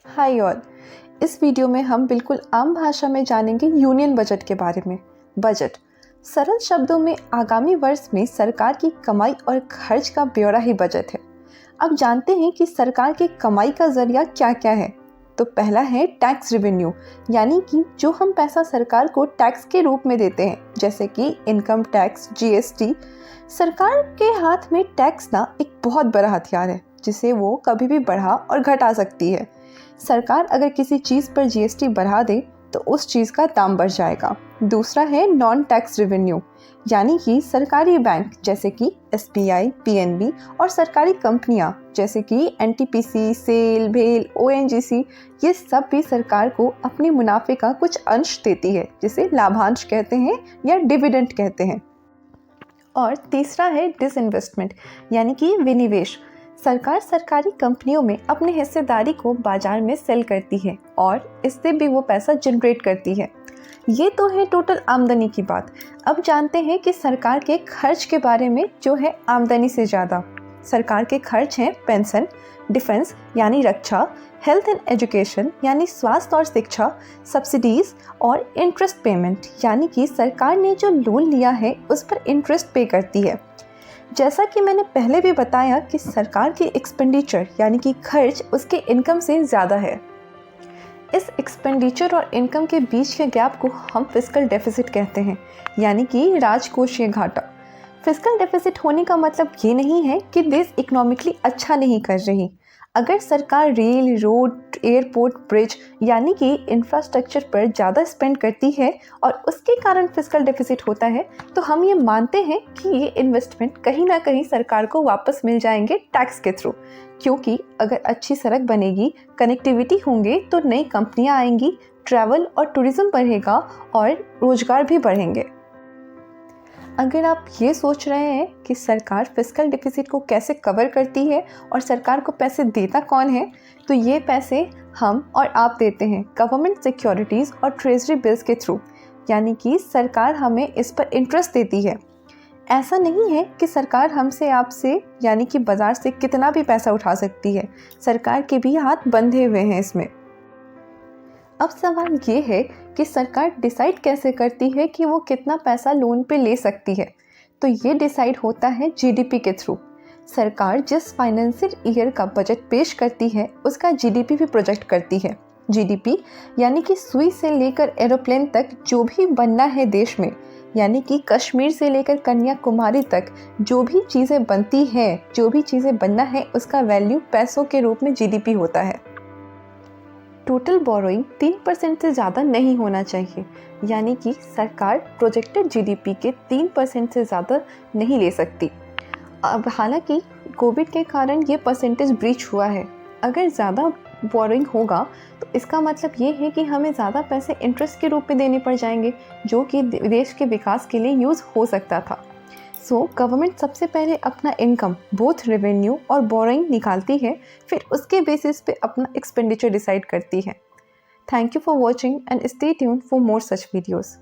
Hi all. इस video में हम बिल्कुल आम भाषा में जानेंगे यूनियन बजट के बारे में। बजट सरल शब्दों में आगामी वर्ष में सरकार की कमाई और खर्च का ब्यौरा ही बजट है। अब जानते हैं कि सरकार के कमाई का जरिया क्या क्या है। तो पहला है टैक्स रेवेन्यू, यानी कि जो हम पैसा सरकार को टैक्स के रूप में देते हैं, जैसे कि इनकम टैक्स, जीएसटी। सरकार के हाथ में टैक्स ना एक बहुत बड़ा हथियार है जिसे वो कभी भी बढ़ा और घटा सकती है। सरकार अगर किसी चीज़ पर जीएसटी बढ़ा दे तो उस चीज़ का दाम बढ़ जाएगा। दूसरा है नॉन टैक्स रेवेन्यू, यानी कि सरकारी बैंक जैसे कि एसबीआई, पीएनबी और सरकारी कंपनियां जैसे कि एनटीपीसी, सेल, भेल, ओएनजीसी, ये सब भी सरकार को अपने मुनाफे का कुछ अंश देती है, जिसे लाभांश कहते हैं या डिविडेंड कहते हैं। और तीसरा है डिसइन्वेस्टमेंट, यानी कि विनिवेश। सरकार सरकारी कंपनियों में अपनी हिस्सेदारी को बाजार में सेल करती है और इससे भी वो पैसा जनरेट करती है। ये तो है टोटल आमदनी की बात। अब जानते हैं कि सरकार के खर्च के बारे में, जो है आमदनी से ज़्यादा। सरकार के खर्च हैं पेंशन, डिफेंस यानी रक्षा, हेल्थ एंड एजुकेशन यानी स्वास्थ्य और शिक्षा, सब्सिडीज और इंटरेस्ट पेमेंट, यानी कि सरकार ने जो लोन लिया है उस पर इंटरेस्ट पे करती है। जैसा कि मैंने पहले भी बताया कि सरकार की एक्सपेंडिचर यानी कि खर्च उसके इनकम से ज़्यादा है। इस एक्सपेंडिचर और इनकम के बीच के गैप को हम फिस्कल डेफिसिट कहते हैं, यानी कि राजकोषीय घाटा। फिस्कल डेफिसिट होने का मतलब ये नहीं है कि देश इकोनॉमिकली अच्छा नहीं कर रही। अगर सरकार रेल, रोड, एयरपोर्ट, ब्रिज यानी कि इंफ्रास्ट्रक्चर पर ज़्यादा स्पेंड करती है और उसके कारण फिस्कल डेफिसिट होता है, तो हम ये मानते हैं कि ये इन्वेस्टमेंट कहीं ना कहीं सरकार को वापस मिल जाएंगे टैक्स के थ्रू। क्योंकि अगर अच्छी सड़क बनेगी, कनेक्टिविटी होंगे तो नई कंपनियां आएंगी, ट्रैवल और टूरिज्म बढ़ेगा और रोजगार भी बढ़ेंगे। अगर आप ये सोच रहे हैं कि सरकार फिस्कल डेफिसिट को कैसे कवर करती है और सरकार को पैसे देता कौन है, तो ये पैसे हम और आप देते हैं गवर्नमेंट सिक्योरिटीज़ और ट्रेजरी बिल्स के थ्रू, यानी कि सरकार हमें इस पर इंटरेस्ट देती है। ऐसा नहीं है कि सरकार हमसे, आपसे यानी कि बाज़ार से कितना भी पैसा उठा सकती है। सरकार के भी हाथ बंधे हुए हैं इसमें। अब सवाल ये है कि सरकार डिसाइड कैसे करती है कि वो कितना पैसा लोन पे ले सकती है। तो ये डिसाइड होता है जीडीपी के थ्रू। सरकार जिस फाइनेंशियल ईयर का बजट पेश करती है उसका जीडीपी भी प्रोजेक्ट करती है। जीडीपी यानी कि सुई से लेकर एरोप्लेन तक जो भी बनना है देश में, यानी कि कश्मीर से लेकर कन्याकुमारी तक जो भी चीज़ें बनती हैं, जो भी चीज़ें बनना है, उसका वैल्यू पैसों के रूप में जीडीपी होता है। टोटल बोरोइंग 3% से ज़्यादा नहीं होना चाहिए, यानी कि सरकार प्रोजेक्टेड जीडीपी के 3% से ज़्यादा नहीं ले सकती। अब हालांकि कोविड के कारण ये परसेंटेज ब्रीच हुआ है। अगर ज़्यादा बोरोइंग होगा तो इसका मतलब ये है कि हमें ज़्यादा पैसे इंटरेस्ट के रूप में देने पड़ जाएंगे, जो कि देश के विकास के लिए यूज़ हो सकता था। सो गवर्नमेंट सबसे पहले अपना इनकम, बोथ रेवेन्यू और बोरोइंग निकालती है, फिर उसके बेसिस पे अपना एक्सपेंडिचर डिसाइड करती है। Thank you for watching and stay tuned for more such videos.